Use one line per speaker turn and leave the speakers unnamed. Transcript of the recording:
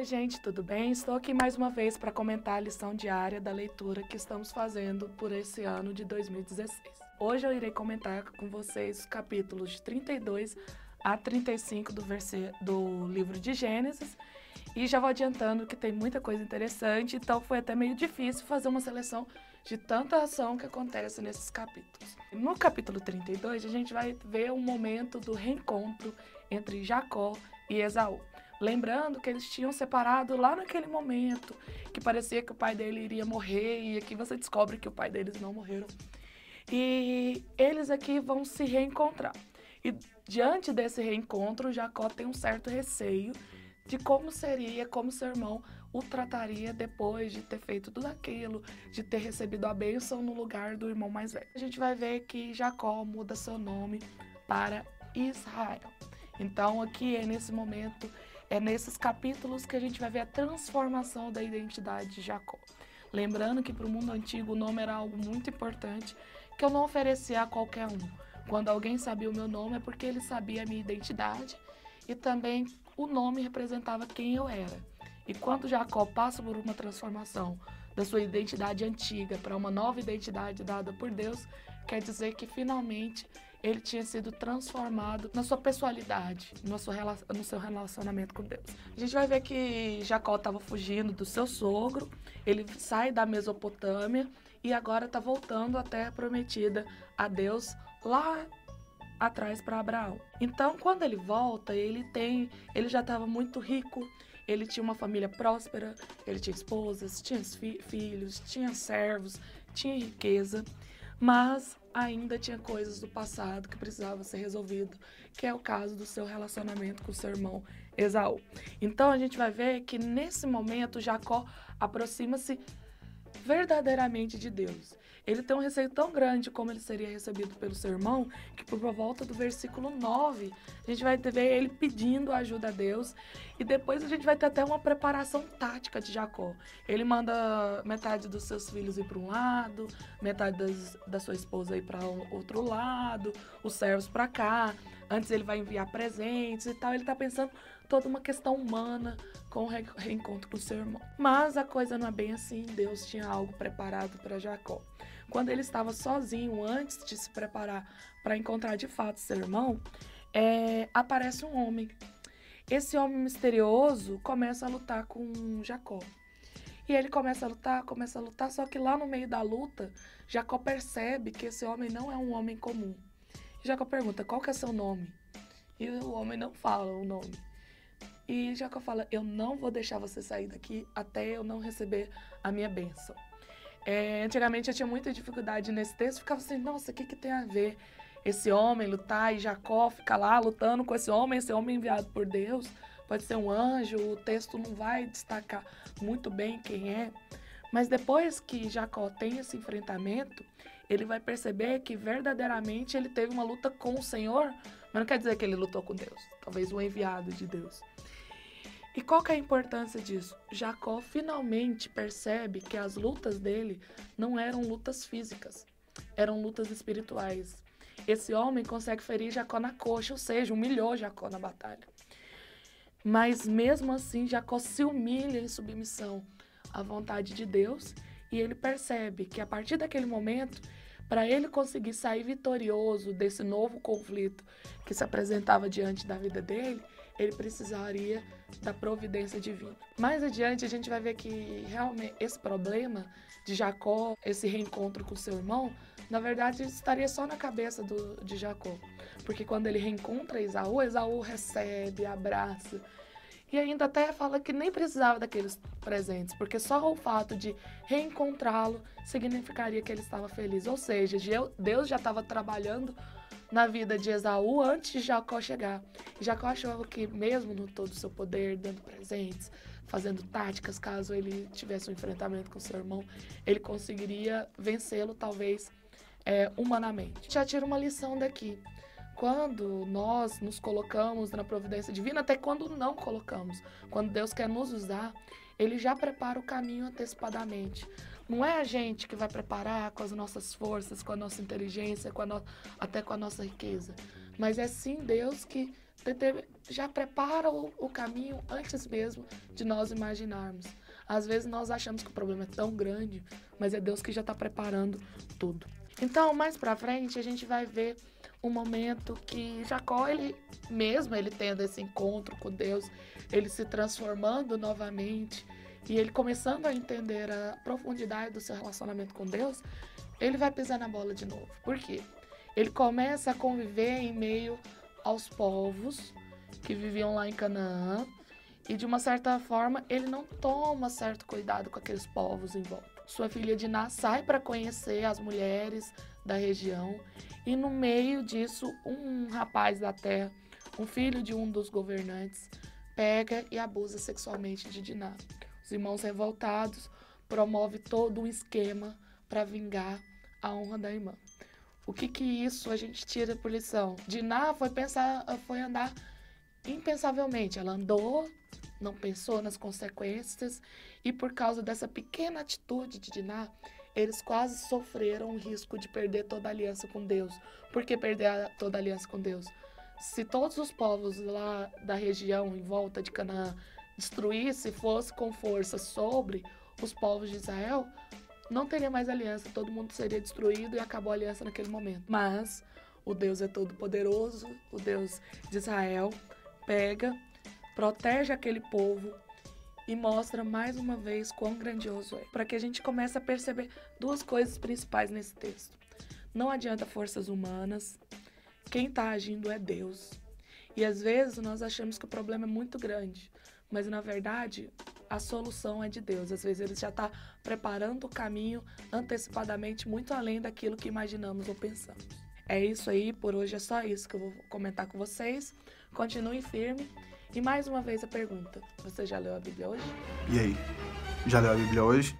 Oi, gente, tudo bem? Estou aqui mais uma vez para comentar a lição diária da leitura que estamos fazendo por esse ano de 2016. Hoje eu irei comentar com vocês os capítulos de 32 a 35 do livro de Gênesis e já vou adiantando que tem muita coisa interessante, então foi até meio difícil fazer uma seleção de tanta ação que acontece nesses capítulos. No capítulo 32, a gente vai ver um momento do reencontro entre Jacó e Esaú. Lembrando que eles tinham separado lá naquele momento, que parecia que o pai dele iria morrer, e aqui você descobre que o pai deles não morreram. E eles aqui vão se reencontrar. E diante desse reencontro, Jacó tem um certo receio de como seria, como seu irmão o trataria depois de ter feito tudo aquilo, de ter recebido a bênção no lugar do irmão mais velho. A gente vai ver que Jacó muda seu nome para Israel. Então aqui é nesse momento, é nesses capítulos que a gente vai ver a transformação da identidade de Jacó. Lembrando que para o mundo antigo o nome era algo muito importante, que eu não oferecia a qualquer um. Quando alguém sabia o meu nome é porque ele sabia a minha identidade e também o nome representava quem eu era. E quando Jacó passa por uma transformação da sua identidade antiga para uma nova identidade dada por Deus, quer dizer que finalmente ele tinha sido transformado na sua pessoalidade, no seu relacionamento com Deus. A gente vai ver que Jacó estava fugindo do seu sogro, ele sai da Mesopotâmia e agora está voltando à terra prometida a Deus lá atrás para Abraão. Então, quando ele volta, ele já estava muito rico, ele tinha uma família próspera, ele tinha esposas, tinha filhos, tinha servos, tinha riqueza, mas ainda tinha coisas do passado que precisavam ser resolvidas, que é o caso do seu relacionamento com seu irmão Esaú. Então a gente vai ver que nesse momento Jacó aproxima-se verdadeiramente de Deus. Ele tem um receio tão grande como ele seria recebido pelo seu irmão, que por volta do versículo 9, a gente vai ver ele pedindo ajuda a Deus, e depois a gente vai ter até uma preparação tática de Jacó. Ele manda metade dos seus filhos ir para um lado, metade da sua esposa ir para outro lado, os servos para cá, antes ele vai enviar presentes e tal, ele está pensando toda uma questão humana com o reencontro com o seu irmão. Mas a coisa não é bem assim, Deus tinha algo preparado para Jacó. Quando ele estava sozinho, antes de se preparar para encontrar de fato seu irmão, aparece um homem. Esse homem misterioso começa a lutar com Jacó. E ele começa a lutar, só que lá no meio da luta, Jacó percebe que esse homem não é um homem comum. E Jacó pergunta, qual que é seu nome? E o homem não fala o nome. E Jacó fala, eu não vou deixar você sair daqui até eu não receber a minha bênção. Antigamente eu tinha muita dificuldade nesse texto, ficava assim, nossa, o que tem a ver esse homem lutar e Jacó fica lá lutando com esse homem enviado por Deus, pode ser um anjo, o texto não vai destacar muito bem quem é, mas depois que Jacó tem esse enfrentamento, ele vai perceber que verdadeiramente ele teve uma luta com o Senhor, mas não quer dizer que ele lutou com Deus, talvez o enviado de Deus. E qual que é a importância disso? Jacó finalmente percebe que as lutas dele não eram lutas físicas, eram lutas espirituais. Esse homem consegue ferir Jacó na coxa, ou seja, humilhou Jacó na batalha. Mas mesmo assim, Jacó se humilha em submissão à vontade de Deus e ele percebe que a partir daquele momento, para ele conseguir sair vitorioso desse novo conflito que se apresentava diante da vida dele, ele precisaria da providência divina. Mais adiante a gente vai ver que realmente esse problema de Jacó, esse reencontro com seu irmão, na verdade estaria só na cabeça de Jacó. Porque quando ele reencontra Esaú recebe, abraça. E ainda até fala que nem precisava daqueles presentes, porque só o fato de reencontrá-lo significaria que ele estava feliz. Ou seja, Deus já estava trabalhando na vida de Esaú antes de Jacó chegar. E Jacó achava que mesmo no todo o seu poder, dando presentes, fazendo táticas, caso ele tivesse um enfrentamento com seu irmão, ele conseguiria vencê-lo talvez humanamente. Já tira uma lição daqui. Quando nós nos colocamos na providência divina, até quando não colocamos, quando Deus quer nos usar, Ele já prepara o caminho antecipadamente. Não é a gente que vai preparar com as nossas forças, com a nossa inteligência, até com a nossa riqueza, mas é sim Deus que já prepara o caminho antes mesmo de nós imaginarmos. Às vezes nós achamos que o problema é tão grande, mas é Deus que já está preparando tudo. Então, mais pra frente, a gente vai ver um momento que Jacó, ele tendo esse encontro com Deus, ele se transformando novamente e ele começando a entender a profundidade do seu relacionamento com Deus, ele vai pisar na bola de novo. Por quê? Ele começa a conviver em meio aos povos que viviam lá em Canaã e, de uma certa forma, ele não toma certo cuidado com aqueles povos em volta. Sua filha Diná sai para conhecer as mulheres da região e, no meio disso, um rapaz da terra, um filho de um dos governantes, pega e abusa sexualmente de Diná. Os irmãos revoltados promovem todo um esquema para vingar a honra da irmã. O que isso a gente tira por lição? Diná foi andar impensavelmente. Ela andou, não pensou nas consequências e, por causa dessa pequena atitude de Diná, eles quase sofreram o risco de perder toda a aliança com Deus. Por que perder toda a aliança com Deus? Se todos os povos lá da região em volta de Canaã destruíssem, fosse com força sobre os povos de Israel, não teria mais aliança, todo mundo seria destruído e acabou a aliança naquele momento. Mas o Deus é todo poderoso, o Deus de Israel pega, protege aquele povo e mostra mais uma vez quão grandioso é. Para que a gente comece a perceber duas coisas principais nesse texto. Não adianta forças humanas, quem está agindo é Deus. E às vezes nós achamos que o problema é muito grande, mas na verdade a solução é de Deus. Às vezes ele já está preparando o caminho antecipadamente, muito além daquilo que imaginamos ou pensamos. É isso aí, por hoje é só isso que eu vou comentar com vocês. Continue firme. E mais uma vez a pergunta, você já leu a Bíblia hoje?
E aí, já leu a Bíblia hoje?